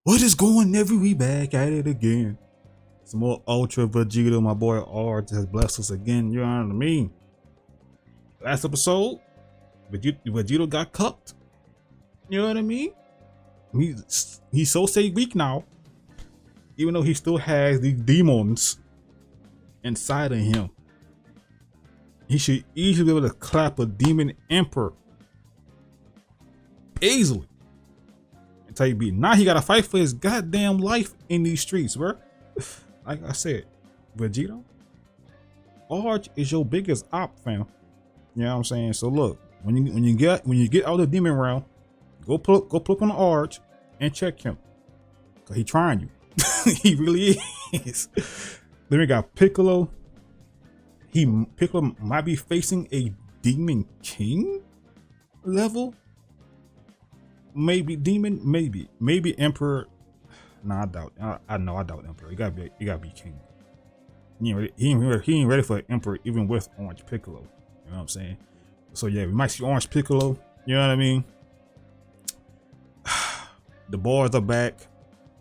What is going every we back at it again? Some more Ultra Vegito, my boy R has blessed us again, you know what I mean? Last episode, Vegito got cucked. You know what I mean? He's so say weak now. Even though he still has these demons inside of him. He should easily be able to clap a demon emperor. Easily. Tell you beat. Now he gotta fight for his goddamn life in these streets, bro. Like I said, Vegito, Arch is your biggest op, fam. You know what I'm saying? So look, when you get out of the demon realm, go put on the Arch and check him, cause he trying you. He really is. Then we got Piccolo. Piccolo might be facing a demon king level. Maybe demon, maybe emperor. Nah, I doubt. I know I doubt emperor. You gotta be king. He ain't ready for emperor even with Orange Piccolo. You know what I'm saying? So yeah, we might see Orange Piccolo. You know what I mean? The boys are back.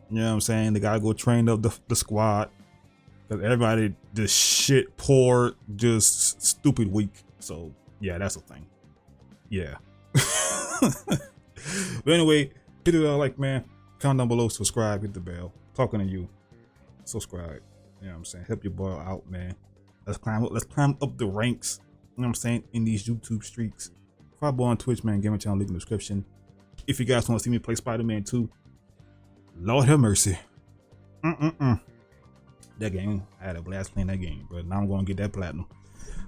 You know what I'm saying? They gotta go train up the squad, cause everybody just shit poor, just stupid weak. So yeah, that's a thing. Yeah. But anyway, hit it like, man. Comment down below, subscribe, hit the bell. Talking to you, subscribe. You know what I'm saying? Help your boy out, man. Let's climb up the ranks. You know what I'm saying? In these YouTube streaks. Follow boy on Twitch, man. Gaming channel, link in the description. If you guys want to see me play Spider-Man 2, Lord have mercy. That game, I had a blast playing that game, but now I'm going to get that platinum.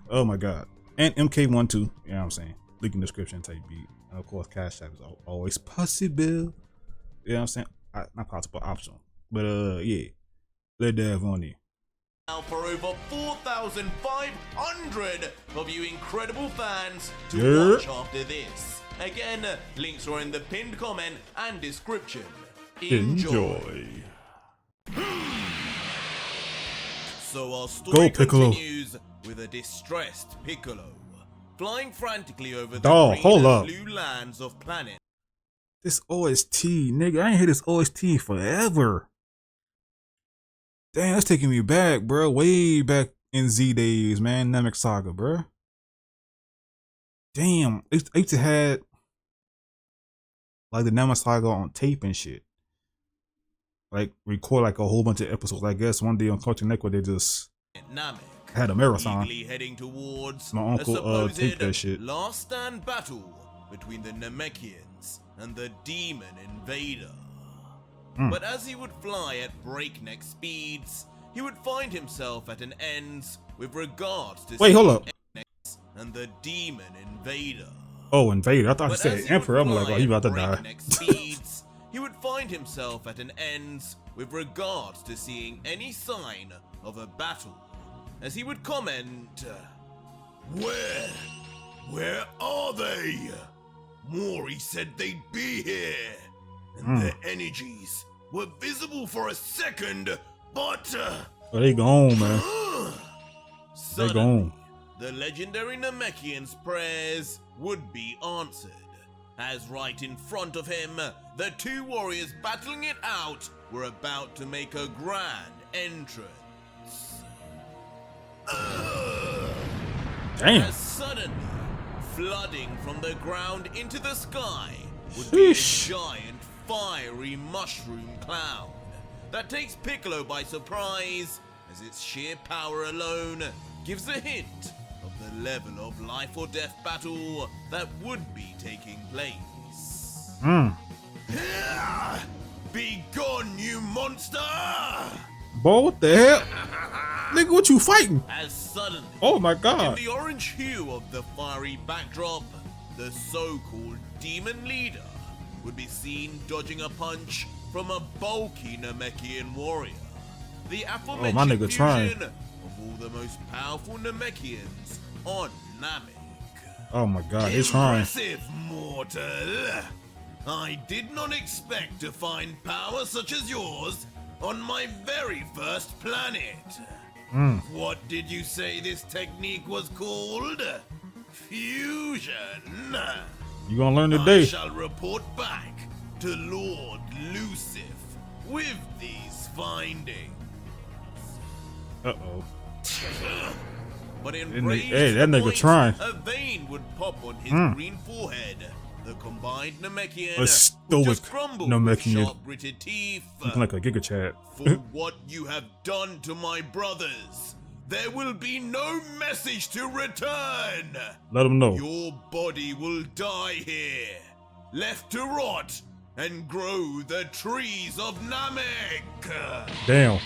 Oh my God. And MK1 too. You know what I'm saying? Link in the description, tell you beat. And of course, Cash App is always possible. You know what I'm saying? Not possible, optional. But yeah, let that have on there. Now for over 4,500 of you incredible fans to watch after this. Again, links are in the pinned comment and description. Enjoy. So our story continues with a distressed Piccolo flying frantically over the green and blue lands of planet. This OST, nigga, I ain't heard this OST forever. Damn, that's taking me back, bro. Way back in Z days, man. Namek Saga, bro. Damn, I used to have like the Namek Saga on tape and shit. Like record like a whole bunch of episodes. I guess one day on Cartoon Network they just had a marathon. Heading towards my uncle taped that shit. Last stand battle between the Namekians and the demon invader. But as he would fly at breakneck speeds, he would find himself at an end with regards to hold up. And the demon invader. Oh, invader! I thought you said emperor. I'm like, oh, he about to die. Speeds, he would find himself at an end with regards to seeing any sign of a battle. As he would comment, Where are they? Mori said they'd be here, and their energies were visible for a second, but oh, they gone, man. They gone. The legendary Namekian's prayers would be answered, as right in front of him, the two warriors battling it out were about to make a grand entrance. Damn. As suddenly, flooding from the ground into the sky would be a giant fiery mushroom cloud that takes Piccolo by surprise, as its sheer power alone gives a hint of the level of life or death battle that would be taking place. Be gone, you monster! Boy, what the hell? Nigga, what you fighting? As suddenly, oh my God, in the orange hue of the fiery backdrop, the so-called demon leader would be seen dodging a punch from a bulky Namekian warrior. The aforementioned my nigga fusion of all the most powerful Namekians on Namek. Oh my God, he's trying. Impressive, mortal. I did not expect to find power such as yours on my very first planet. What did you say this technique was called? Fusion. You gonna learn today. I shall report back to Lord Lucif with these findings. Uh-oh. But Hey, enraged that nigga point, trying. a vein would pop on his green forehead. The combined Namekian A would stoic just crumble with Namekian. sharp gritted teeth. Looking like a Giga Chad. For what you have done to my brothers, there will be no message to return. Let him know. Your body will die here, left to rot and grow the trees of Namek. Damn.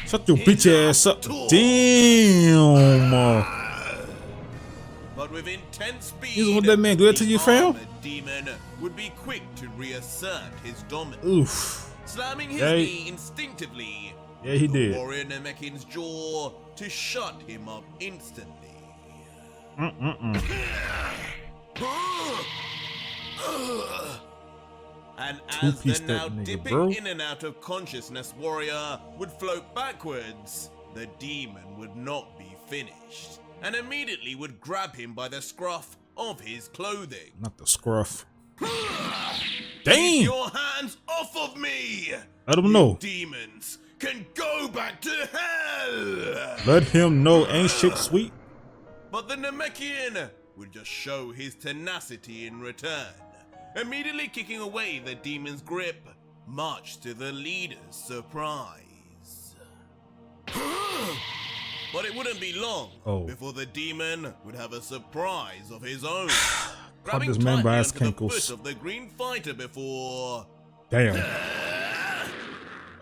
Shut your bitch ass up. Damn. But with intense speed, You want that man do that to the you, fam? armored demon would be quick to reassert his dominance. Oof. Slamming his Yeah, knee instinctively. Yeah, he the did. warrior Namekian's jaw to shut him up instantly. And as Two-piece the that now nigga, dipping bro. in and out of consciousness warrior would float backwards, the demon would not be finished, and immediately would grab him by the scruff of his clothing. Not the scruff. Keep Damn. your hands off of me! Let him know. Demons can go back to hell! Let him know. Ain't shit sweet. But the Namekian would just show his tenacity in return, immediately kicking away the demon's grip, much to the leader's surprise. But it wouldn't be long before the demon would have a surprise of his own. Grabbing this man tightly by his onto the kinkles. foot of the green fighter before Damn.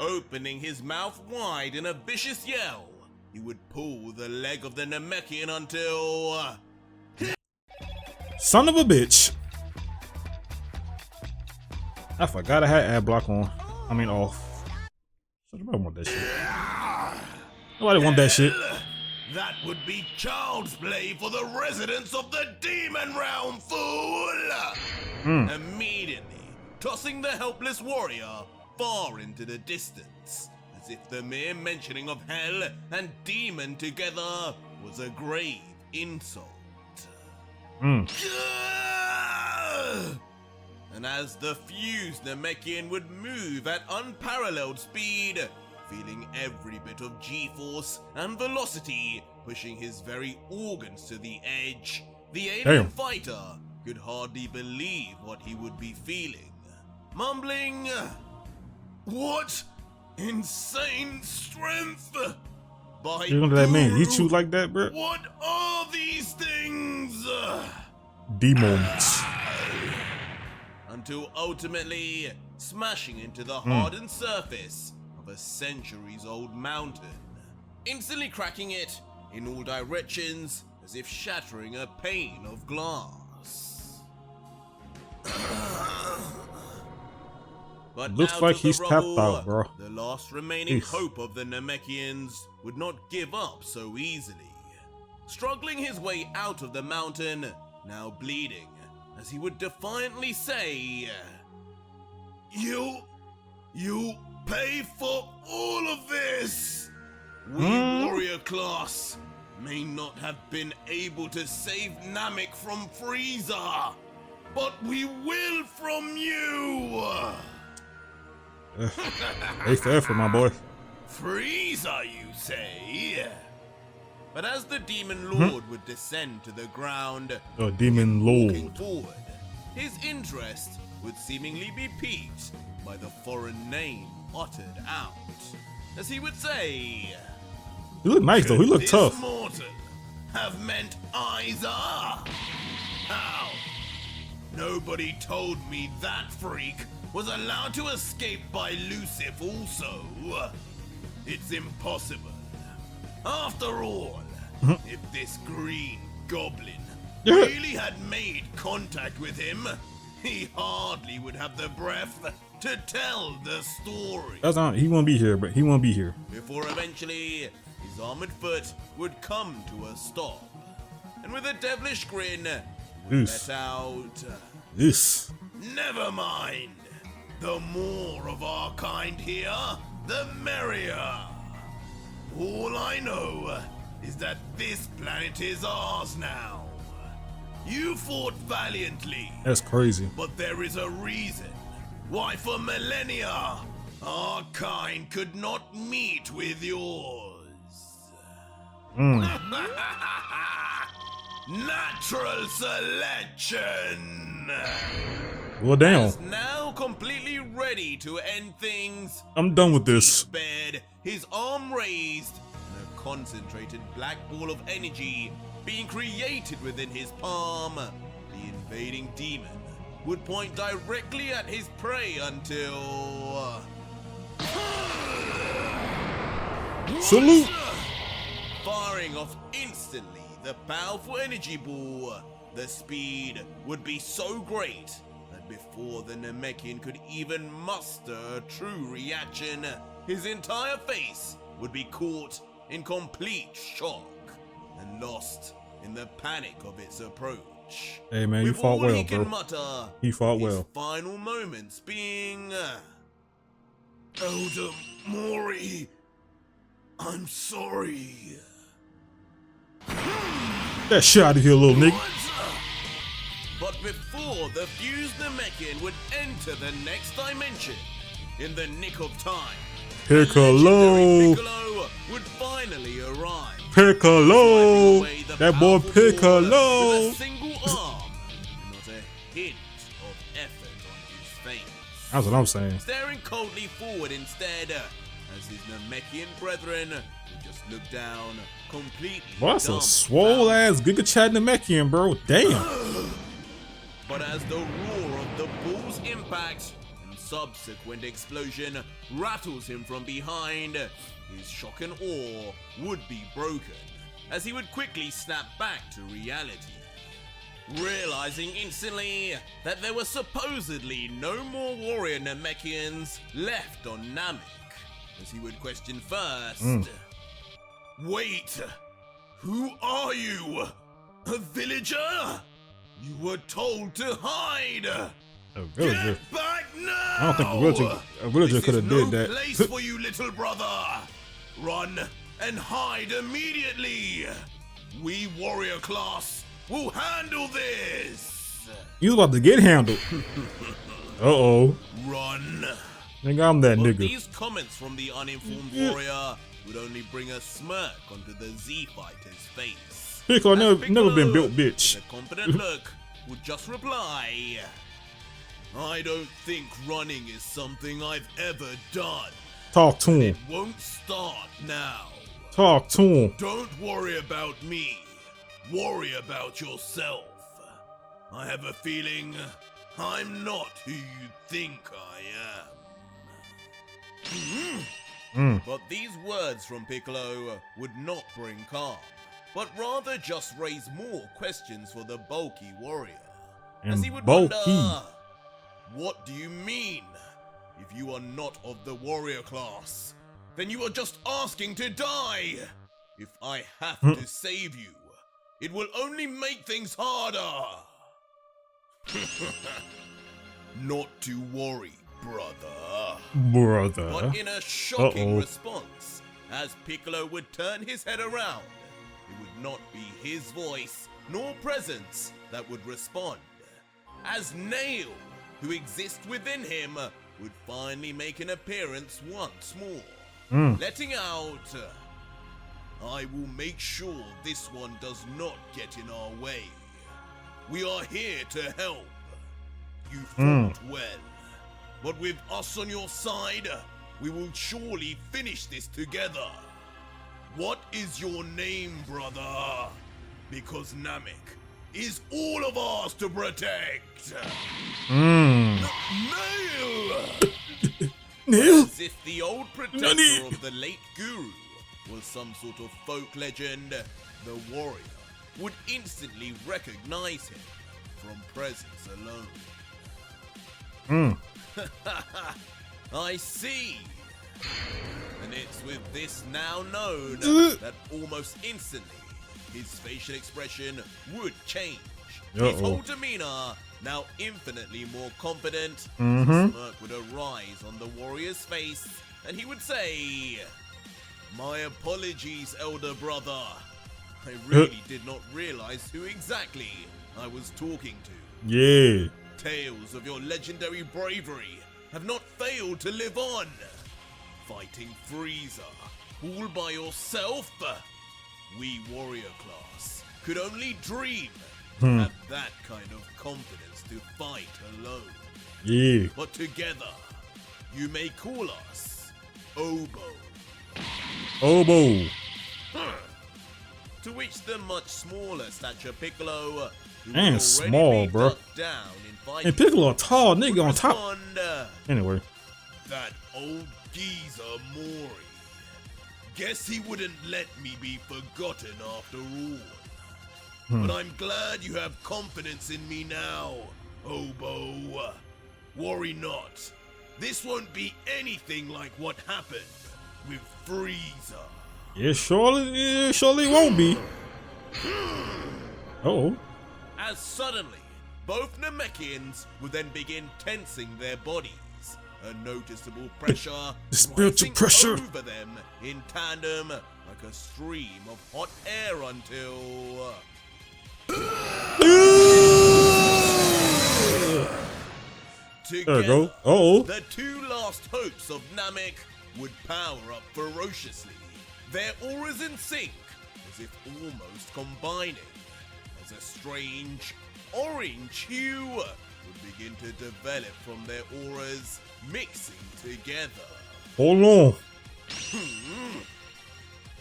opening his mouth wide in a vicious yell, he would pull the leg of the Namekian until... Son of a bitch. I forgot I had ad block on. I mean off. Nobody want that shit. Nobody want that shit. That would be child's play for the residents of the demon realm, fool! Immediately tossing the helpless warrior far into the distance, as if the mere mentioning of hell and demon together was a grave insult. And as the fused Namekian would move at unparalleled speed, feeling every bit of G-force and velocity pushing his very organs to the edge, the alien fighter could hardly believe what he would be feeling, mumbling, "What insane strength! By You know what that mean? You Guru, chew like that, bro? what are these things?" Demons. Until ultimately smashing into the hardened surface of a centuries-old mountain, instantly cracking it in all directions as if shattering a pane of glass. But Looks out like of the he's tapped rubble, out, bro. the last remaining Jeez. hope of the Namekians would not give up so easily. Struggling his way out of the mountain, now bleeding, as he would defiantly say, You pay for all of this! We warrior class may not have been able to save Namek from Frieza, but we will from you! Hey, for effort, my boy. Frieza, you say? But as the demon lord would descend to the ground, Demon walking Lord. forward, his interest would seemingly be piqued by the foreign name uttered out, as he would say, He look nice though. He look "This tough. mortal have meant Isa? How? Nobody told me that freak was allowed to escape by Lucif also. It's impossible. After all, if this green goblin really had made contact with him, he hardly would have the breath to tell the story. That's not. He won't be here, but he won't be here. Before eventually, his armored foot would come to a stop, and with a devilish grin, would Oof. let out, This. "Never mind. The more of our kind here, the merrier. All I know is that this planet is ours now. You fought valiantly, That's crazy. but there is a reason why for millennia Our kind could not meet with yours. Natural selection. Well, damn. Is now completely ready to end things. I'm done with this. Bed, his arm raised, and a concentrated black ball of energy being created within his palm. The invading demon would point directly at his prey until... Salute! Firing off instantly the powerful energy ball, the speed would be so great that before the Namekian could even muster a true reaction, his entire face would be caught in complete shock and lost in the panic of its approach. Hey man, you With fought all well, he can bro. mutter, He fought his well. final moments being, Elder Mori, I'm sorry. That shit out of here, little nigga. But before the fused Namekian would enter the next dimension, in the nick of time, Piccolo! legendary Piccolo would finally arrive. Piccolo! Swiping away the That boy powerful ball Piccolo! with a single arm, and not a hint of effort on his face. That's what I'm saying. Staring coldly forward instead, as his Namekian brethren would just look down, completely Boy, that's a dumbfounded. swole ass Giga Chad Namekian, bro. Damn. But as the roar of the bull's impact and subsequent explosion rattles him from behind, his shock and awe would be broken, as he would quickly snap back to reality. Realizing instantly that there were supposedly no more warrior Namekians left on Namek, as he would question first, Wait, who are you? A villager? You were told to hide! A villager. Get back now! I don't think a villager This could is have no did that. place for you, little brother! Run and hide immediately! We warrior class will handle this! You about to get handled. Uh-oh. Run! Nigga, I'm that But nigga. these comments from the uninformed warrior would only bring a smirk onto the Z fighter's face. Piccolo As never been Piccolo, built, bitch. with a confident look, would just reply, I don't think running is something I've ever done. Talk to him. Won't start now. Talk to him. Don't worry about me. Worry about yourself. I have a feeling I'm not who you think I am. But these words from Piccolo would not bring calm, but rather just raise more questions for the bulky warrior. As And he would bulky. wonder, what do you mean? If you are not of the warrior class, then you are just asking to die. If I have to save you, it will only make things harder. Not to worry, brother. Brother. But in a shocking Uh-oh. response, as Piccolo would turn his head around, it would not be his voice nor presence that would respond, as Nail, who exists within him, would finally make an appearance once more, letting out, I will make sure this one does not get in our way. We are here to help. You fought well, but with us on your side, we will surely finish this together. What is your name, brother? Because Namek is all of ours to protect. Nail! Nail. As if the old protector Nani? of the late guru was some sort of folk legend, the warrior would instantly recognize him from presence alone. I see. And it's with this now known that almost instantly his facial expression would change. His Uh-oh. whole demeanor now infinitely more confident. A smirk would arise on the warrior's face, and he would say, My apologies, elder brother. I really did not realize who exactly I was talking to. Yeah. Tales of your legendary bravery have not failed to live on. Fighting Frieza all by yourself? We warrior class could only dream to have that kind of confidence to fight alone. Yeah. But together, you may call us Obo. Obo. To which the much smaller stature Piccolo, who And would already small, be bro. ducked down in fighting, And Piccolo a tall would nigga on top. respond, Anyway. that old geezer Mori. Guess he wouldn't let me be forgotten after all. But I'm glad you have confidence in me now, Obo. Worry not. This won't be anything like what happened with Frieza. It surely won't be. Uh-oh. As suddenly, both Namekians would then begin tensing their bodies. A noticeable pressure The spiritual rising pressure. over them in tandem like a stream of hot air until... There we go. Uh-oh. The two last hopes of Namek would power up ferociously, their auras in sync, as if almost combining, as a strange orange hue would begin to develop from their auras, mixing together. Hold on.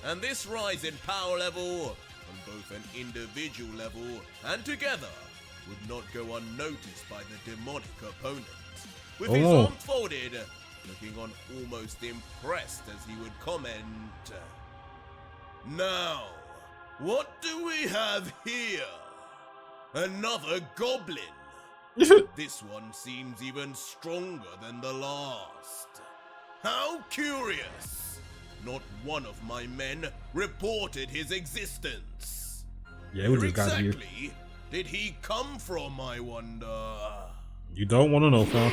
And this rise in power level, on both an individual level and together, would not go unnoticed by the demonic opponent. With his Oh. arms folded, looking on almost impressed as he would comment, "Now, what do we have here? Another goblin. This one seems even stronger than the last. How curious! Not one of my men reported his existence. Yeah, we Where just got here. exactly did he come from, I wonder?" You don't want to know, fam.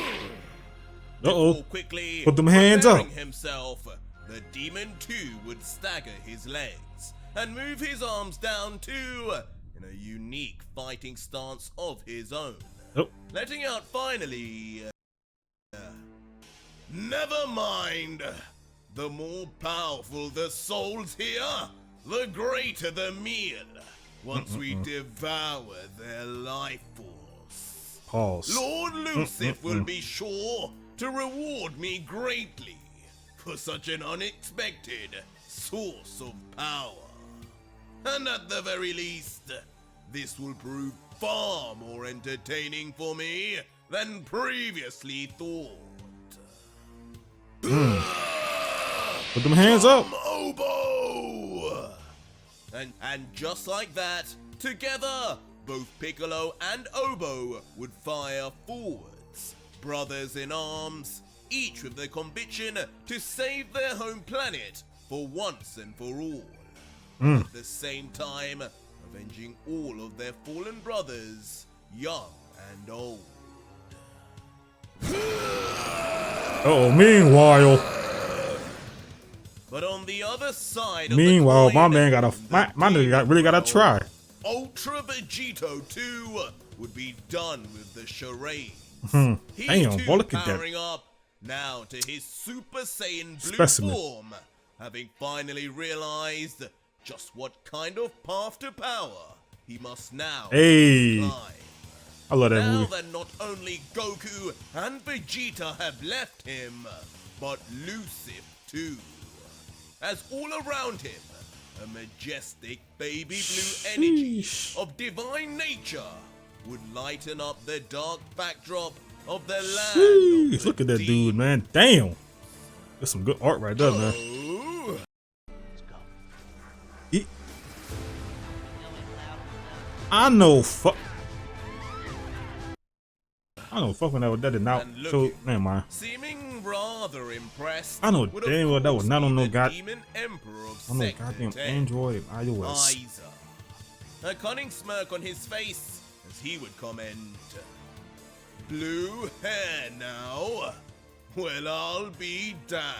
Before Uh-oh. quickly Put them hands up. preparing himself, the demon too would stagger his legs and move his arms down too, in a unique fighting stance of his own, Oh. letting out finally. Never mind. The more powerful the souls here, the greater the meal. Once we devour their life force. Pause. Lord Lucif will be sure to reward me greatly for such an unexpected source of power. And at the very least, this will prove far more entertaining for me than previously thought. Put them hands up. Obo! And just like that, together, both Piccolo and Obo would fire forwards, brothers in arms, each with the conviction to save their home planet for once and for all. At the same time, avenging all of their fallen brothers, young and old. Oh, meanwhile, But on the other side of meanwhile, the my coin, man gotta, the my nigga really gotta try. Ultra Vegito 2 would be done with the charade. He Damn, too boy, look at that. powering up now to his Super Saiyan Blue Specimen. form, having finally realized just what kind of path to power he must now Hey, climb. I love that Now movie. that not only Goku and Vegeta have left him, but Lucif too. As all around him, a majestic baby blue energy Sheesh. of divine nature would lighten up the dark backdrop of the land. Jeez, of the look at that deep. dude, man. Damn. That's some good art right there, man. Oh, He- I know fuck. I know fucking that did not And look show. at- Never mind. seeming rather impressed. I know would of damn well that was course not on be no the god. Demon Emperor of On no Sector goddamn 10. Android iOS. Liza. A cunning smirk on his face as he would comment, "Blue hair now? Well, I'll be damned.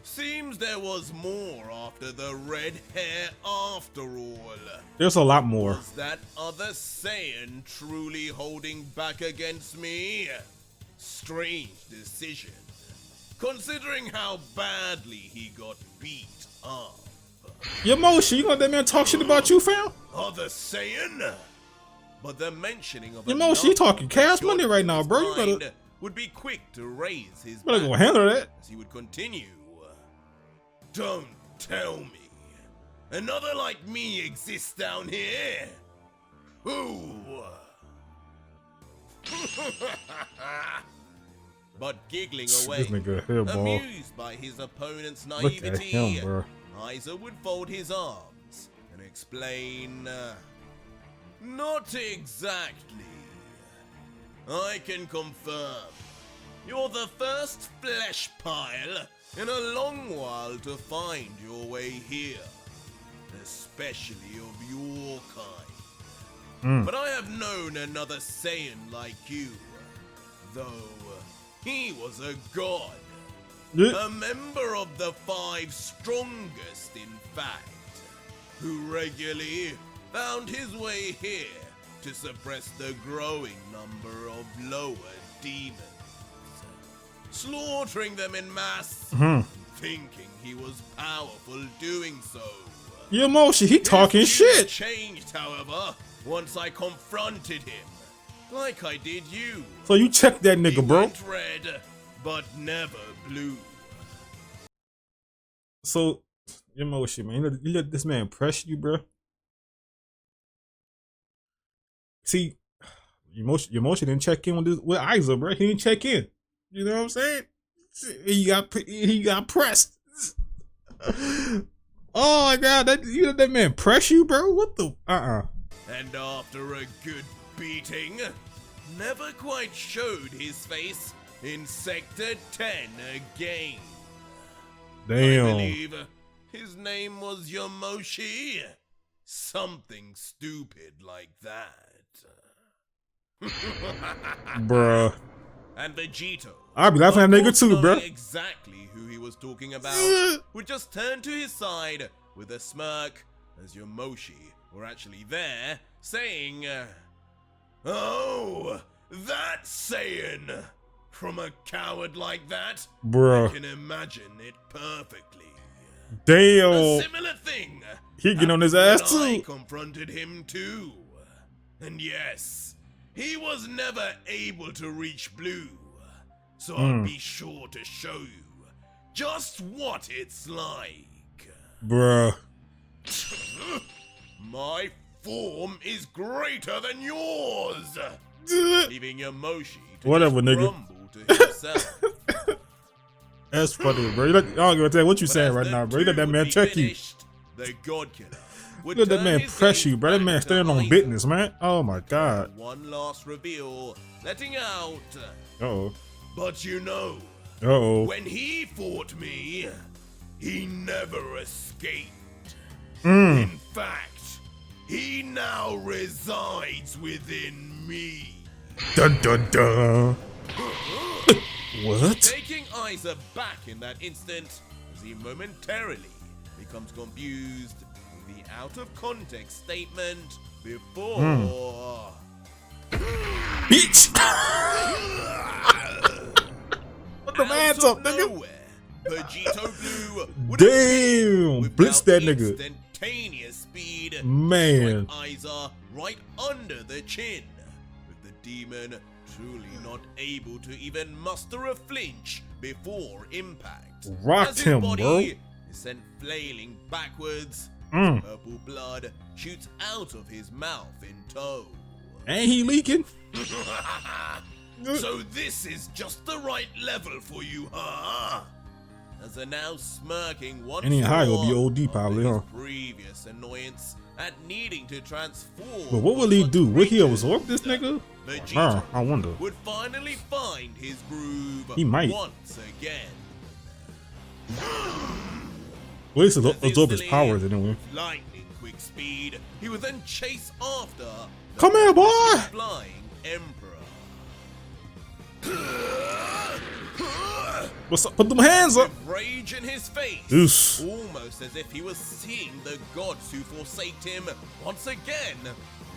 Seems there was more after the red hair after all. There's a lot more. Was that other Saiyan truly holding back against me? Strange decision, considering how badly he got beat up. Yomoshi, you gonna let that man talk shit about you, fam? Others saying, but the mentioning of Yomoshi, you talking cash money right now, bro. You better would be quick to raise his go handle that. as he would continue. Don't tell me another like me exists down here. Who? But giggling away, This nigga here, ball. amused by his opponent's Look at naivety, him, bro. Isa would fold his arms and explain, not exactly. I can confirm, you're the first flesh pile in a long while to find your way here, especially of your kind. But I have known another Saiyan like you, though he was a god. A member of the 5 strongest, in fact, who regularly found his way here to suppress the growing number of lower demons, slaughtering them in mass, thinking he was powerful doing so. Yomoshi, he talking His views shit. changed, however, once I confronted him, like I did you. So you check that He nigga, bro. went red, but never blue. So, Yomoshi, man, you let this man press you, bro. See, Yomoshi didn't check in with Isa, bro. He didn't check in. You know what I'm saying? He got pressed. Oh my god, you let that man press you, bro? What the And after a good beating, never quite showed his face in Sector 10 again. I Damn. believe his name was Yomoshi. Something stupid like that. Bruh. And Vegito, I'll be laughing at that nigga too, knowing bro. exactly who he was talking about, would just turn to his side with a smirk as Yomoshi were actually there, saying, "Oh, that's Saiyan. From a coward like that, Bruh. I can imagine it perfectly." A Damn. similar thing. He getting on his ass happened when I too. confronted him too. And yes, he was never able to reach blue. So I'll be sure to show you just what it's like. Bruh. My form is greater than yours. Leaving Yomoshi to Whatever, just nigga. grumble to himself. That's funny, bro. I don't give a damn what you saying right now, bro. You let that man check you. The God Killer would You let that turn man his press gaze you, bro. That back man to standing on Isa. business, man. Oh my god. One last reveal, letting out. Uh-oh. But you know, Uh-oh. when he fought me, he never escaped. Mm. In fact, he now resides within me. Dun dun dun. What? Taking Isa back in that instant as he momentarily becomes confused with the out of context statement before. Bitch! Put the hands up, nigga. Nowhere, Vegito Blue would Damn! with Blitz that about nigga. instantaneous speed, Man. strike Isa right under the chin, with the demon truly not able to even muster a flinch before impact. Rocked As his him, body bro. is sent flailing backwards, purple blood shoots out of his mouth in tow. Ain't he leaking? So this is just the right level for you, huh? As a now smirking once Any high will be more OD probably, after huh? his previous annoyance at needing to transform. But what will he do? Will he creatures, absorb this nigga? Vegito I wonder. would finally find his groove He might. once again. Well, at least absorb his powers anyway. Lightning quick speed, he would then chase after the Come here, boy! flying emperor. What's up? Put them hands up! With rage in his face, Oof. almost as if he was seeing the gods who forsaked him once again,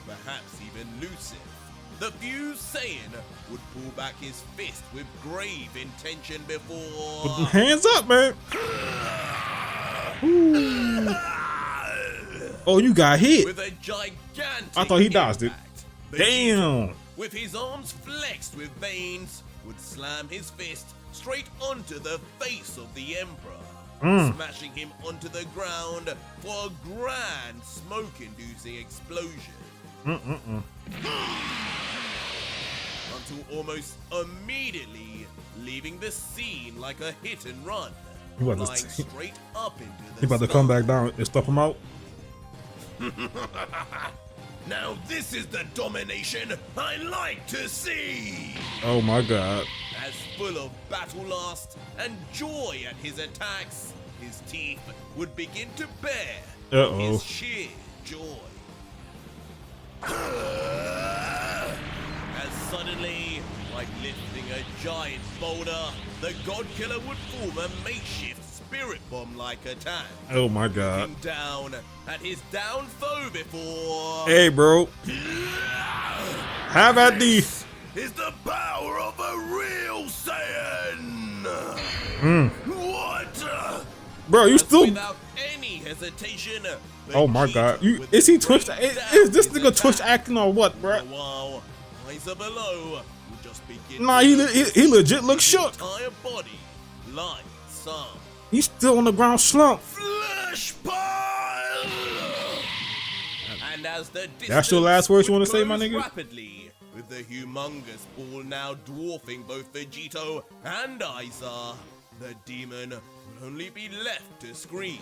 perhaps even Lucifer, the fused Saiyan would pull back his fist with grave intention before... Put them hands up, man. Ooh. Oh, you got hit. With a gigantic I thought he dodged it. impact, Damn. with his arms flexed with veins, would slam his fist straight onto the face of the Emperor, smashing him onto the ground for a grand smoke-inducing explosion. Until almost immediately leaving the scene like a hit and run, flying straight up into the He about to sky. come back down and stuff him out. Now this is the domination I like to see! Oh my God. As full of battle lust and joy at his attacks, his teeth would begin to bare from his sheer joy. As suddenly, like lifting a giant boulder, the God Killer would form a makeshift spirit bomb-like attack. Oh my God. Looking down at his down foe before... Hey, bro. Have at these. Is the power of a real Saiyan! What? Bro, you still... Without any hesitation... Oh my God. Is he Twitch? Is this nigga Twitch acting or what, bro? While Aiza below would just begin... Nah, he legit looks shook. Entire body like some... He's still on the ground slump. Flesh pile! And as the That's your last words you want to say, my close nigga? rapidly, with the humongous ball now dwarfing both Vegito and Aiza, the demon will only be left to scream.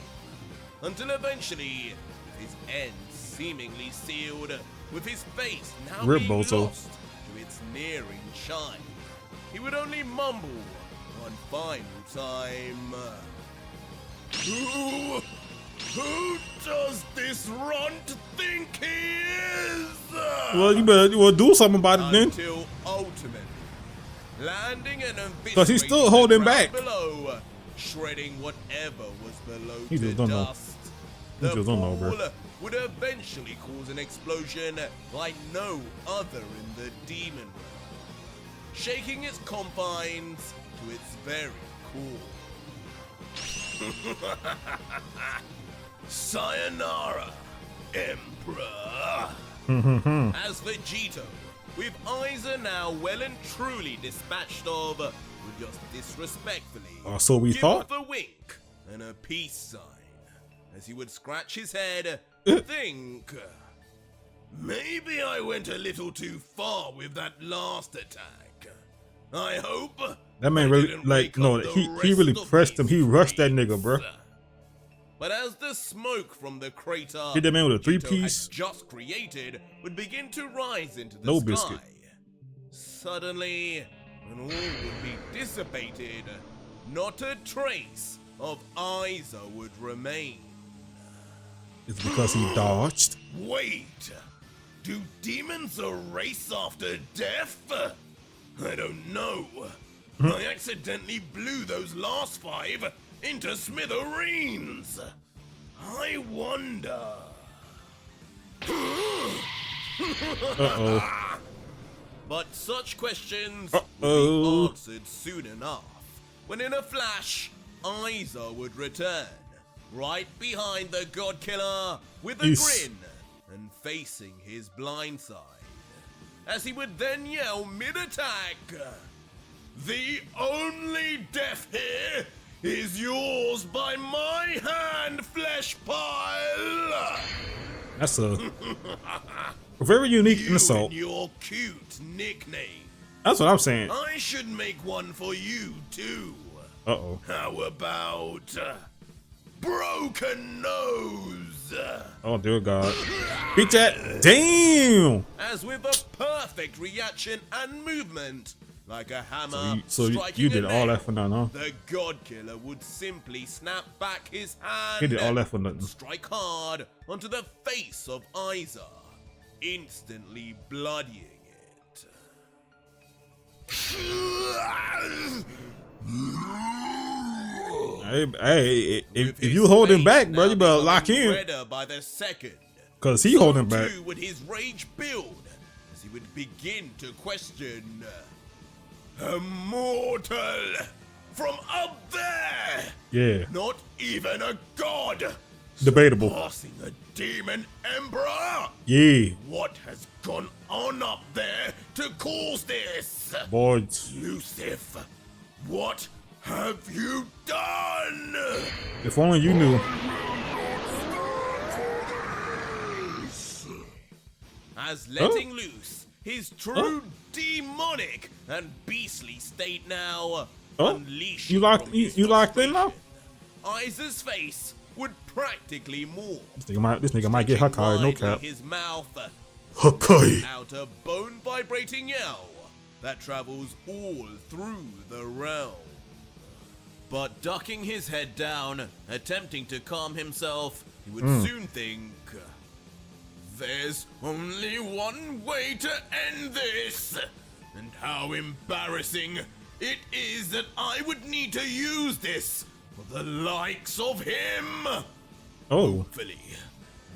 Until eventually, with his end seemingly sealed, with his face now Rip being Bozo. lost to its nearing shine, he would only mumble one final time. Who does this runt think he is? Well, you better do something about it then. Until ultimately, landing an Because he's still holding back. below, shredding whatever was below He to just don't know. dust. He The just don't know, bro. ball would eventually cause an explosion like no other in the demon realm, shaking its confines to its very core. Sayonara, Emperor! As Vegito, with Aiza now well and truly dispatched of, would just disrespectfully So we give thought? off a wink and a peace sign, as he would scratch his head and think, maybe I went a little too far with that last attack. I hope That man I really, didn't like, wake no, up the he rest really of pressed him. these He rushed that freaks. nigga, bro. But as the smoke from the crater Hit that man with a Vegito three-piece. had just created would begin to rise into the No sky, biscuit. suddenly, when all would be dissipated, not a trace of Aiza would remain. It's because he dodged. Wait, do demons race after death? I don't know. I accidentally blew those last 5 into smithereens. I wonder. Uh-oh. But such questions Uh-oh. would be answered soon enough, when in a flash, Aiza would return, right behind the God Killer, with a Yes. grin, and facing his blind side, as he would then yell mid-attack, "The only death here is yours by my hand, flesh pile!" That's a very unique You insult. and your cute nickname. That's what I'm saying. I should make one for you, too. Uh-oh. How about Broken Nose? Oh, dear God. Beat that. Damn. As with a perfect reaction and movement, like a hammer So striking you a did all nail, that for nothing, huh? the God Killer would simply snap back his hand He did all that for nothing. and strike hard onto the face of Aiza, instantly bloodying it. Hey, if you holding back, bro, you better lock in. Redder by the second. Because he So holding back. too would his rage build as he would begin to question. A mortal from up there! Yeah. Not even a god! Debatable. Surpassing a demon emperor! Yeah. What has gone on up there to cause this? Boys. Lucifer, what have you done? If only you knew. As letting loose his true demonic and beastly state now, unleashing You locked from his you locked in now? Isa's face would practically morph. This nigga might get Hakai, no cap. His mouth Hakai. out a bone-vibrating yell that travels all through the realm. But ducking his head down, attempting to calm himself, he would soon think, there's only one way to end this, and how embarrassing it is that I would need to use this for the likes of him. Oh. Hopefully,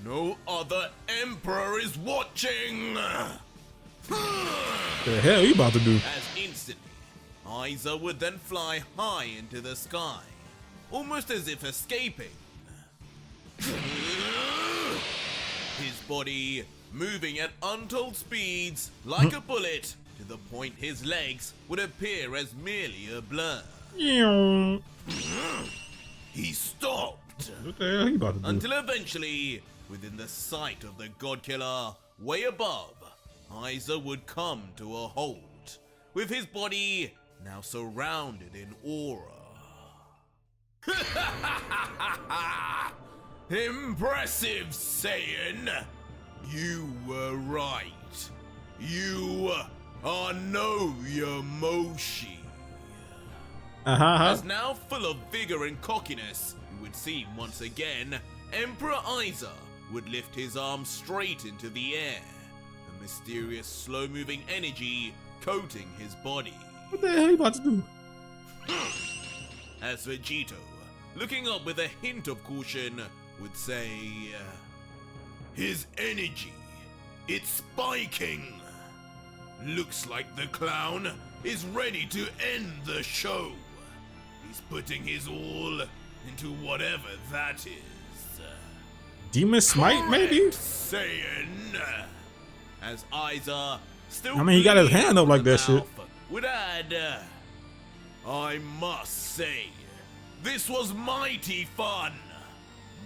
no other emperor is watching. The hell you about to do? As instantly, Isa would then fly high into the sky, almost as if escaping. His body moving at untold speeds like a bullet, to the point his legs would appear as merely a blur. He stopped. What the hell you about to do? Until eventually, within the sight of the God Killer, way above, Isa would come to a halt, with his body now surrounded in aura. Impressive, Saiyan! You were right. You are no Yamoshi. As now full of vigor and cockiness, it would seem once again, Emperor Isa would lift his arm straight into the air, a mysterious slow-moving energy coating his body. What the hell you about to do? As Vegito, looking up with a hint of caution, would say, his energy, it's spiking. Looks like the clown is ready to end the show. He's putting his all into whatever that is. Demon Smite, maybe? Saiyan. As Isa, still I mean, he got his hand up like that shit. would add, I must say, this was mighty fun.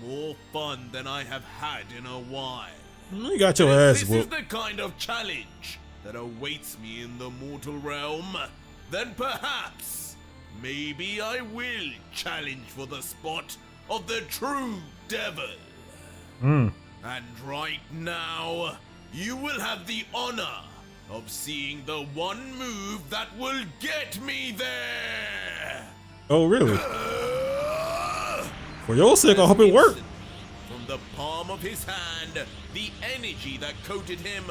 More fun than I have had in a while. You got your ass This whooped. is the kind of challenge that awaits me in the mortal realm. Then perhaps, maybe I will challenge for the spot of the true devil. And right now, you will have the honor of seeing the one move that will get me there. Oh, really? For your sake, I hope it worked. From the palm of his hand, the energy that coated him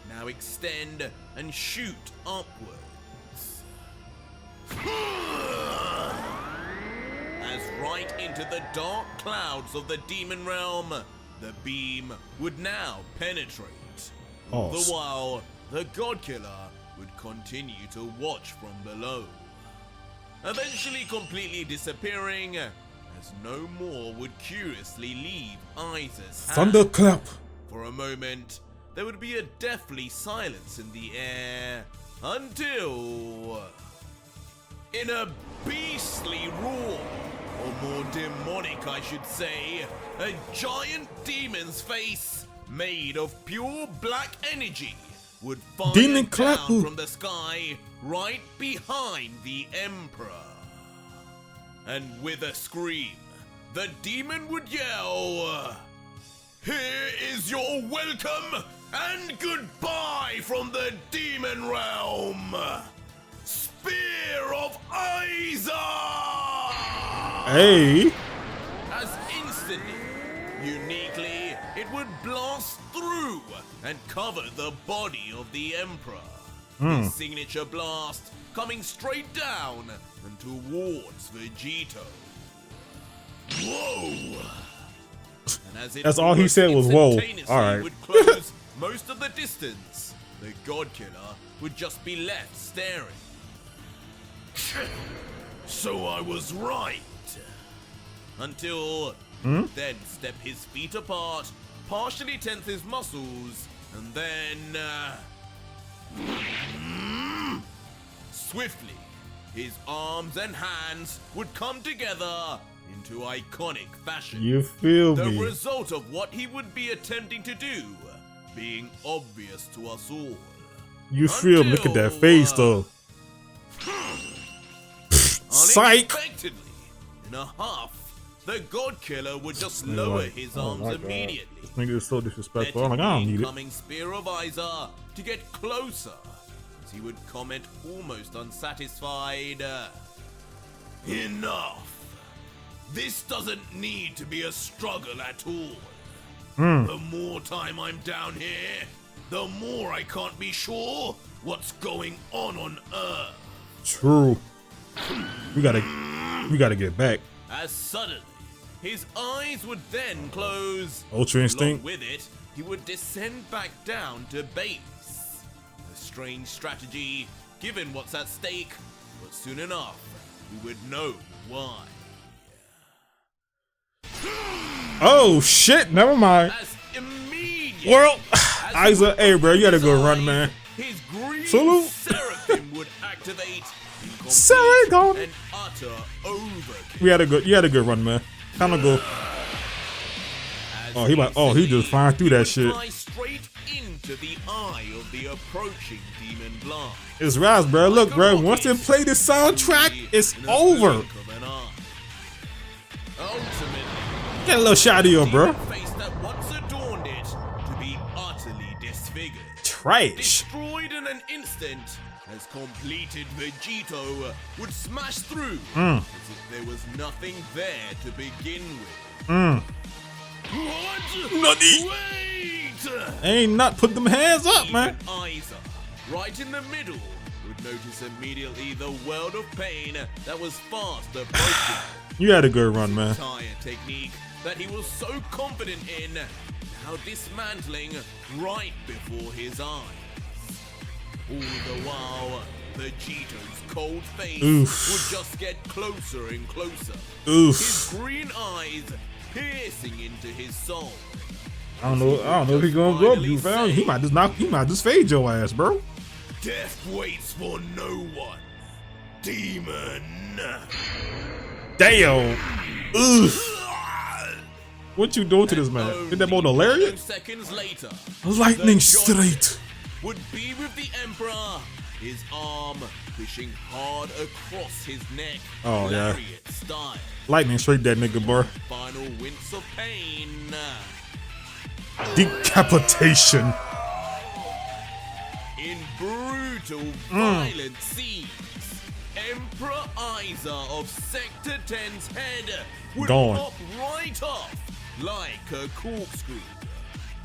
now extend and shoot upwards. As right into the dark clouds of the demon realm, the beam would now penetrate. All the while, the God Killer would continue to watch from below, eventually completely disappearing, as no more would curiously leave Isa's hand. Thunderclap. For a moment, there would be a deathly silence in the air, until, in a beastly roar, or more demonic I should say, a giant demon's face, made of pure black energy, would fire Demon down clap. from the sky right behind the Emperor. And with a scream, the demon would yell, "Here is your welcome and goodbye from the demon realm, Spear of Isa!" Hey. As instantly, uniquely, it would blast through and cover the body of the Emperor. His signature blast coming straight down and towards Vegito. Whoa! And as it That's all he said was whoa. instantaneously All right. would close most of the distance, the God Killer would just be left staring. So I was right. Until then step his feet apart, partially tense his muscles, and then swiftly his arms and hands would come together into iconic fashion. You feel The me? result of what he would be attempting to do being obvious to us all. You feel me? Look at that face though. Psych! Unexpectedly, in a huff, the God Killer would just lower his arms immediately. This nigga is so disrespectful. letting I'm like, I don't the need it. incoming spear of Isa to get closer, as he would comment almost unsatisfied. Enough. This doesn't need to be a struggle at all. The more time I'm down here, the more I can't be sure what's going on Earth. True. We gotta get back. As suddenly, his eyes would then close. Ultra Instinct. Along with it, he would descend back down to base. A strange strategy, given what's at stake, but soon enough, we would know why. Oh shit! Never mind. As immediate Well, as Isa, hey bro, you gotta go run, man. His green Salute. seraphim would activate. in Seraphim. complete and utter overkill. You had a good run, man. Time to go. Oh, he just flying through that shit. Fly straight into the eye of the approaching demon blind. It's Raz, bro. Look, bro. Once they play the soundtrack, it's In a over. blink of an eye. Ultimately, Get a little shot of you, bro. the face that once adorned it to be utterly disfigured, Trash. destroyed in an instant, as completed Vegito would smash through as if there was nothing there to begin with. What? Nutty. Wait! Ain't not put them hands up, man. Even Isa, right in the middle, would notice immediately the world of pain that was fast approaching. You had a good run, man. Entire technique that he was so confident in, now dismantling right before his eyes. All the while, Vegito's cold face Oof. would just get closer and closer. Oof. His green eyes piercing into his soul. I don't know if he's gonna go up you, fam. He might just fade your ass, bro. Death waits for no one. Demon. Damn. Oof. What you doing to this man? Hit that more than lariat? Seconds later, Lightning the straight. would be with the Emperor, his arm pushing hard across his neck, Oh, yeah. lariat style. Lightning straight that nigga, bro. Final wince of pain. Decapitation. In brutal, violent scenes, Emperor Isa of Sector 10's head would Gone. pop right off like a corkscrew,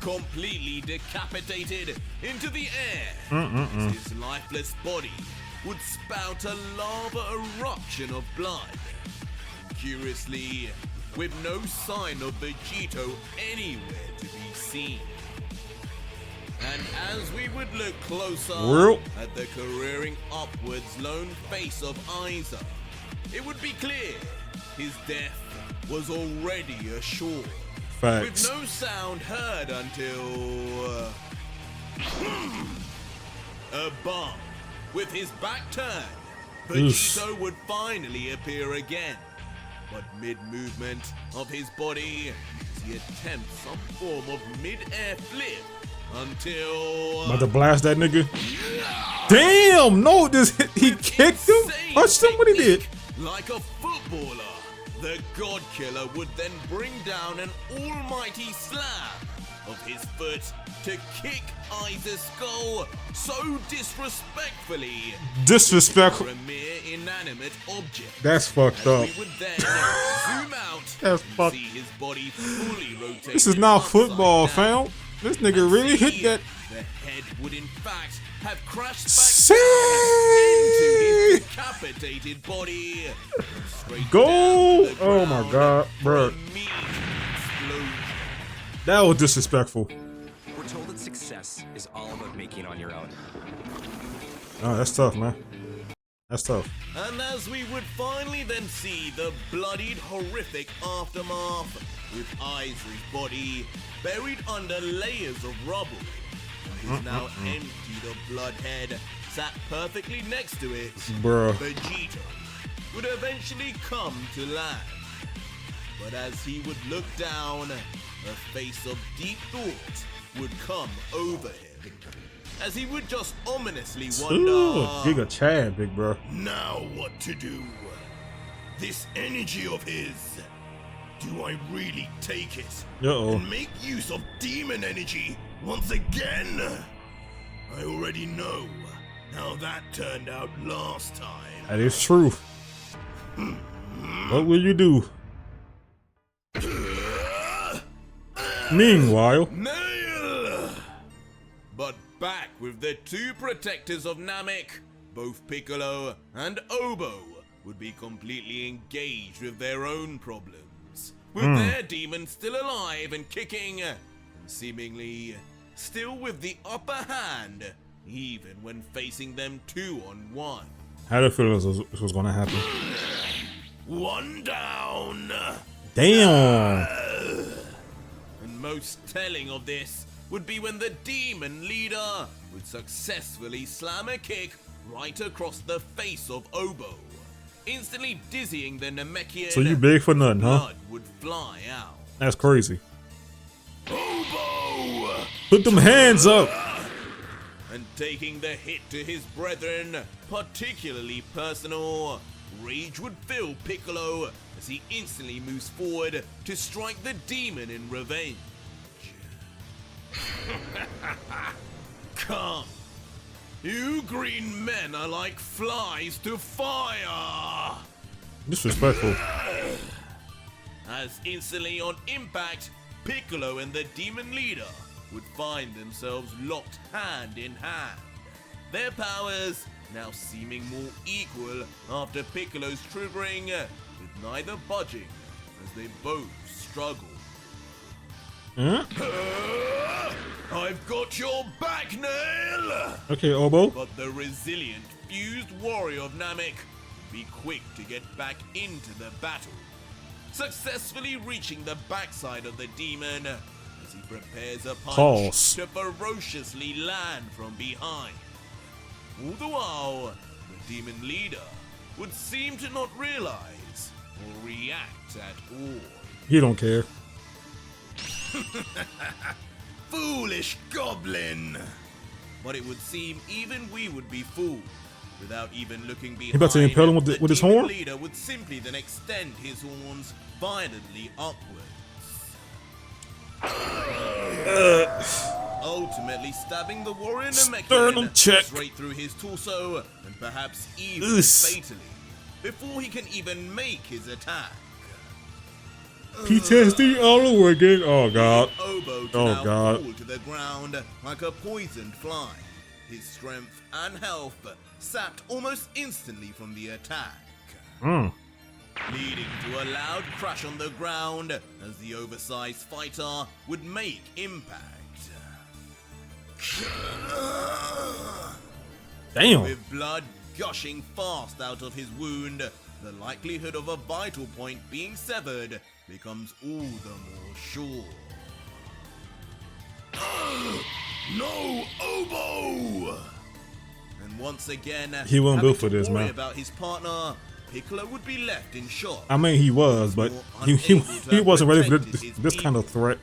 completely decapitated into the air. As his lifeless body would spout a lava eruption of blood. Curiously, with no sign of Vegito anywhere to be seen. And as we would look closer Well. at the careering upwards lone face of Isa, it would be clear his death was already assured. Facts. With no sound heard until a bump. With his back turned, Vegito would finally appear again. But mid-movement of his body, he attempts some form of mid-air flip until About to blast that nigga. Damn, no, he kicked him? insane Punched him? What he did? technique, like a footballer, the God Killer would then bring down an almighty slam of his foot to kick Isa's skull so disrespectfully Disrespectful. for a mere inanimate object. That's fucked As up. we would then zoom out That's and fucked. see his body fully rotate. This is not upside football, down. fam. This nigga really hit See, that. The head would in fact have crashed back See? into his decapitated body. Straight Go! down to the Oh my ground God, for bruh. immediate explosion. That was disrespectful. We're told it's success is all about making it on your own. Oh, that's tough, man. That's tough. And as we would finally then see the bloodied, horrific aftermath, with Ivory's body buried under layers of rubble, and his now emptied of bloodhead sat perfectly next to it, Bruh. Vegito would eventually come to land. But as he would look down, a face of deep thought would come over him, as he would just ominously wonder, Giga Chad, big bro. now what to do? This energy of his, do I really take it and make use of demon energy once again? I already know how that turned out last time. That is true. What will you do? Meanwhile, Nail! But back with the two protectors of Namek, both Piccolo and Obo would be completely engaged with their own problems, with their demon still alive and kicking, and seemingly still with the upper hand, even when facing them 2-on-1. I had a feeling this was gonna happen. One down! Damn! And most telling of this would be when the demon leader would successfully slam a kick right across the face of Obo, instantly dizzying the Namekian. So you big for nothing, huh? Blood would fly out. That's crazy. Obo! Put them hands up! And taking the hit to his brethren, particularly personal, rage would fill Piccolo as he instantly moves forward to strike the demon in revenge. Come, you green men are like flies to fire! Disrespectful. As instantly on impact, Piccolo and the demon leader would find themselves locked hand in hand. Their powers now seeming more equal after Piccolo's triggering, with neither budging as they both struggle. I've got your back, Nail! Okay, Obo. But the resilient, fused warrior of Namek would be quick to get back into the battle, successfully reaching the backside of the demon as he prepares a punch to ferociously land from behind. All the while, the demon leader would seem to not realize or react at all. He don't care. Foolish goblin! But it would seem even we would be fooled. Without even looking behind, He about to impale him with his horn? The leader would simply then extend his horns violently upwards. Ultimately stabbing the warrior Namekian straight through his torso and perhaps even fatally, before he can even make his attack. PTSD all over again. Oh god. Obo to now fall to the ground like a poisoned fly. His strength and health sapped almost instantly from the attack. Leading to a loud crash on the ground as the oversized fighter would make impact. Damn. With blood gushing fast out of his wound, the likelihood of a vital point being severed becomes all the more sure. No, Obo! And once again, he wasn't built for this, man. About his partner, Piccolo would be left in shock. I mean, he was, but he wasn't ready for this kind of threat.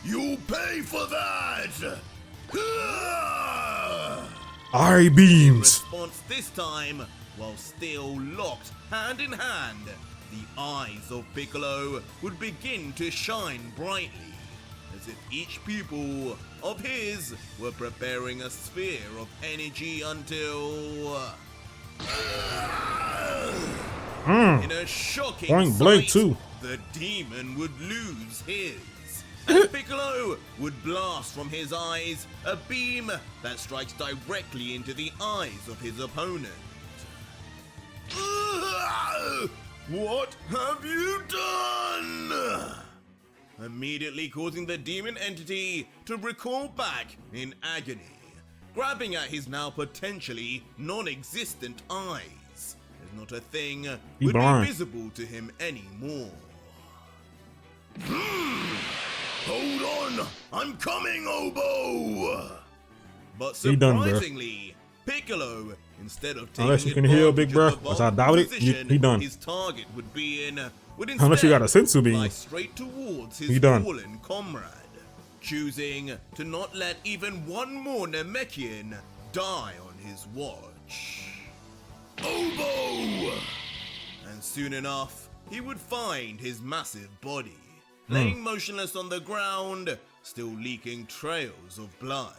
You'll pay for that! Eye beams. Response this time, while still locked hand in hand, the eyes of Piccolo would begin to shine brightly, as if each pupil of his were preparing a sphere of energy until... In a shocking point blank too, the demon would lose his. And Piccolo would blast from his eyes a beam that strikes directly into the eyes of his opponent. What have you done? immediately causing the demon entity to recoil back in agony, grabbing at his now potentially non-existent eyes, as not a thing would be visible to him anymore. Hold on, I'm coming, Obo! But surprisingly, Piccolo, instead of taking unless you can heal, big bro, which I doubt it, he done. His target would be in, would unless you got a sensu beam, fly straight towards his fallen comrade, choosing to not let even one more Namekian die on his watch. Obo! And soon enough, he would find his massive body, laying motionless on the ground, still leaking trails of blood.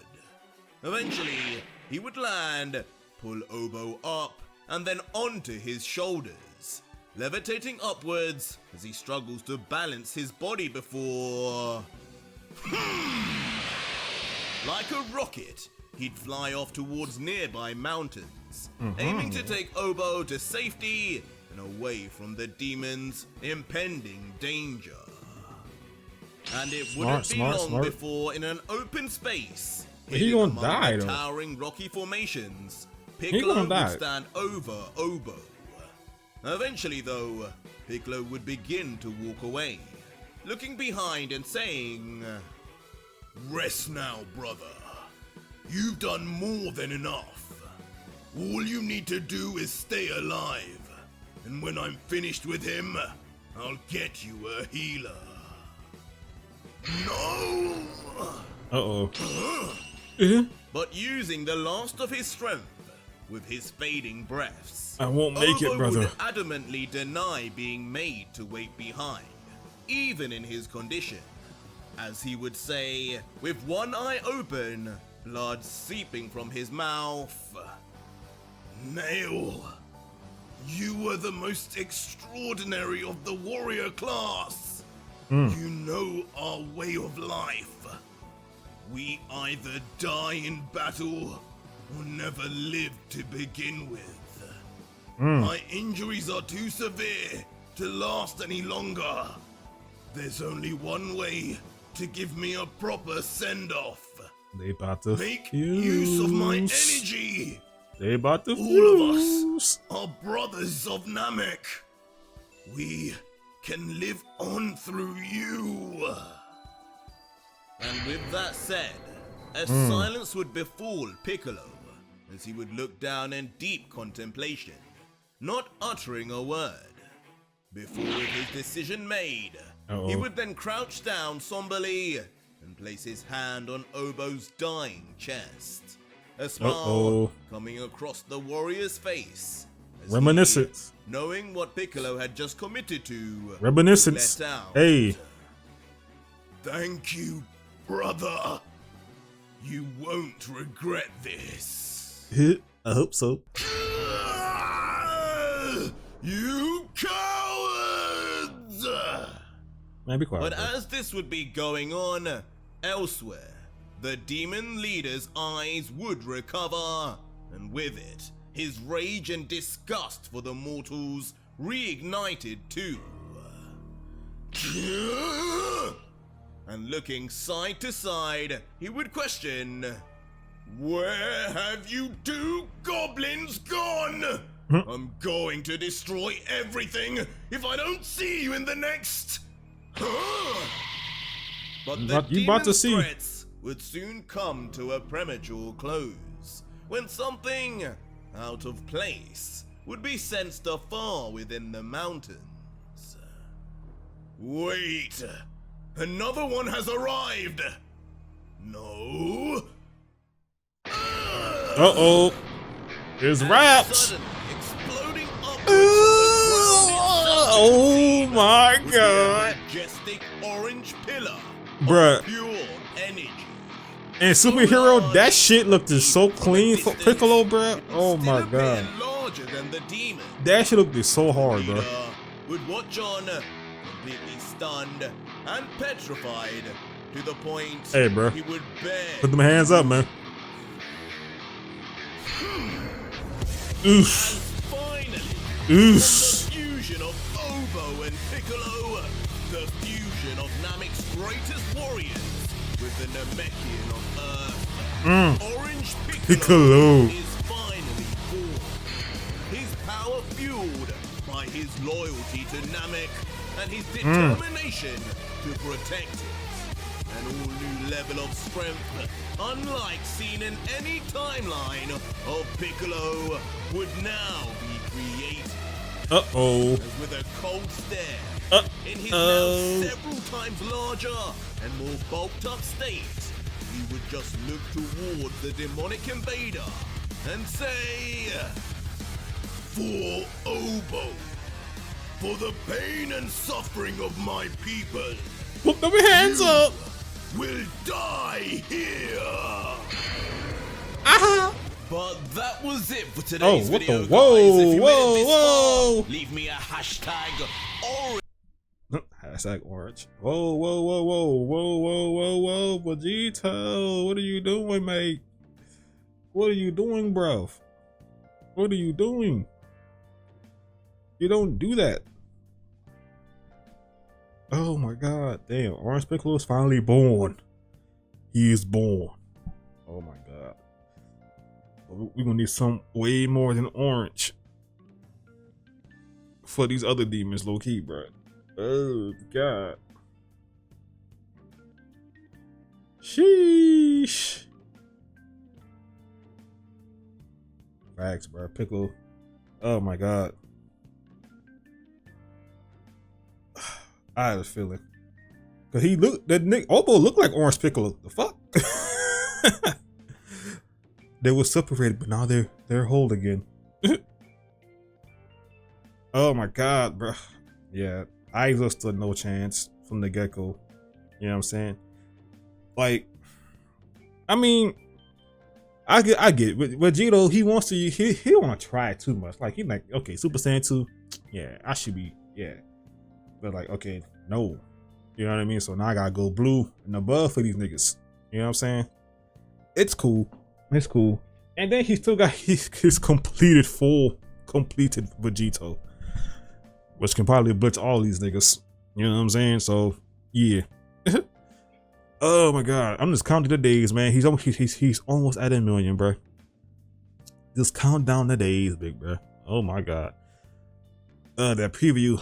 Eventually, he would land, pull Obo up, and then onto his shoulders, levitating upwards as he struggles to balance his body before... Like a rocket, he'd fly off towards nearby mountains, aiming to take Obo to safety and away from the demon's impending danger. And it wouldn't be long before, in an open space, he gonna die though. Towering rocky formations, Piccolo would stand over Obo. Eventually though, Piccolo would begin to walk away, looking behind and saying, "Rest now, brother. You've done more than enough. All you need to do is stay alive, and when I'm finished with him, I'll get you a healer." No! But using the last of his strength, with his fading breaths, I won't make it, brother. Would adamantly deny being made to wait behind, even in his condition. As he would say, with one eye open, blood seeping from his mouth, "Nail, you were the most extraordinary of the warrior class. You know our way of life. We either die in battle or never live to begin with. My injuries are too severe to last any longer. There's only one way to give me a proper send-off. They about to make use of my energy. They about to All of us are brothers of Namek. We can live on through you." And with that said, a silence would befall Piccolo, as he would look down in deep contemplation, not uttering a word. Before with his decision made, he would then crouch down somberly and place his hand on Obo's dying chest, a smile coming across the warrior's face. Reminiscence. Knowing what Piccolo had just committed to. Reminiscence. Hey. "Thank you, brother. You won't regret this." I hope so. You cowards! Man, be quiet. But as this would be going on elsewhere, the demon leader's eyes would recover, and with it, his rage and disgust for the mortals reignited too. And looking side to side, he would question, "Where have you two goblins gone? I'm going to destroy everything if I don't see you in the next..." But the demon's threats would soon come to a premature close, when something out of place would be sensed afar within the mountains. "Wait! Another one has arrived! No? It's wraps! Exploding Oh my god! Majestic orange pillar, bruh. Pure energy. And superhero, that shit looked so clean for Piccolo, bruh. Oh my god. Larger than the demon. That shit looked so hard, bruh. Would watch on, completely stunned and petrified, to the point hey, bro. He would beg. Put them hands up, man. Oof. And finally, from the fusion of of Obo and Piccolo, the fusion of Namek's greatest warriors with the Namekian of Earth. Orange Piccolo is finally born. His power fueled by his loyalty to Namek and his determination to protect it. An all-new level of strength, unlike seen in any timeline of Piccolo, would now be created. Uh-oh. As with a cold stare, in his now several times larger and more bulked up state, he would just look towards the demonic invader and say, "For Obo, for the pain and suffering of my people, put them hands up, will die here." But that was it for today's video, guys. If you made it this far, leave me a hashtag orange. Hashtag orange. Whoa, whoa, whoa, whoa, whoa, whoa, whoa, whoa, Vegito, what are you doing, mate? What are you doing, bro? What are you doing? You don't do that. Oh my god, damn, Orange Piccolo is finally born. He is born. Oh my god. We're gonna need some way more than orange for these other demons, low key, bro. Oh god. Sheesh. Facts, bro. Piccolo. Oh my god. I had a feeling. Cause he looked, that Nick Obo looked like Orange Piccolo. The fuck? They were separated, but now they're whole again. Oh my god, bro. Yeah, I just stood no chance from the get-go. You know what I'm saying? Like, I mean, I get it. Vegito, he wants to, he don't want to try it too much. Like, he's like, okay, Super Saiyan 2, yeah, I should be, yeah. But like, okay, no. You know what I mean? So now I gotta go blue and above for these niggas. You know what I'm saying? It's cool. It's cool. And then he still got his completed Vegito, which can probably blitz all these niggas. You know what I'm saying? So yeah. Oh my god, I'm just counting the days, man. He's almost at 1 million, bro. Just count down the days, big bro. Oh my god. That preview,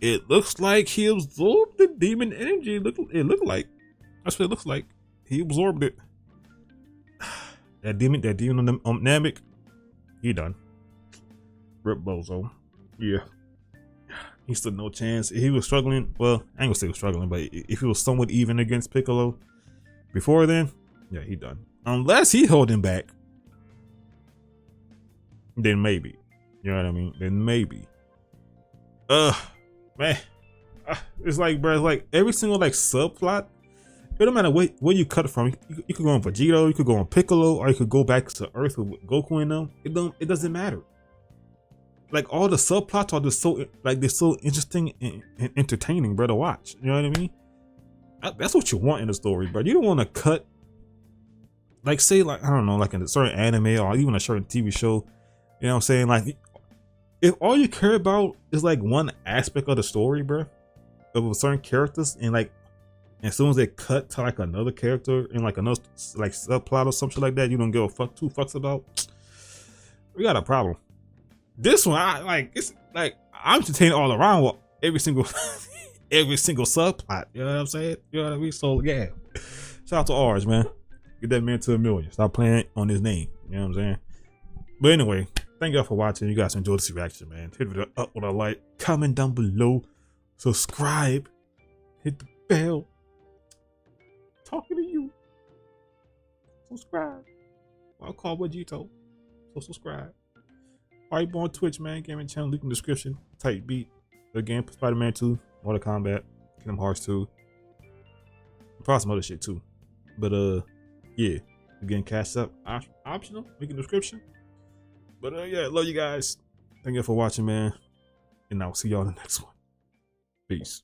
it looks like he absorbed the demon energy. It looked like. That's what it looks like. He absorbed it. That demon on Namek, he done. Rip Bozo. Yeah. He stood no chance. He was struggling. Well, I ain't gonna say he was struggling, but if he was somewhat even against Piccolo before then, yeah, he done. Unless he held him back, then maybe. You know what I mean? Then maybe. Man. It's like, bro, it's like every single like subplot, it don't matter where you cut it from. You could go on Vegito, you could go on Piccolo, or you could go back to Earth with Goku and them. It doesn't matter. Like all the subplots are just so they're so interesting and entertaining, bro, to watch. You know what I mean? That's what you want in a story, bro. You don't want to cut, like say like I don't know, like in a certain anime or even a certain TV show. You know what I'm saying? Like if all you care about is like one aspect of the story, bro, of a certain characters, and like as soon as they cut to like another character in like another like subplot or something like that, you don't give a two fucks about. We got a problem. This one, it's like I'm entertained all around with every single subplot. You know what I'm saying? You know what I mean? So yeah, shout out to Orange, man. Get that man to 1 million. Stop playing on his name. You know what I'm saying? But anyway, thank y'all for watching. You guys enjoyed this reaction, man. Hit the video up with a like, comment down below, subscribe, hit the bell. Talking to you. Subscribe. I'll call Vegito. So subscribe. Alright, on Twitch, man. Gaming channel, link in the description. Tight beat. Again, Spider-Man 2, Mortal Kombat, Kingdom Hearts 2. Probably some other shit too. But yeah. Again, cash up optional. Link in the description. But yeah, love you guys. Thank you for watching, man. And I'll see y'all in the next one. Peace.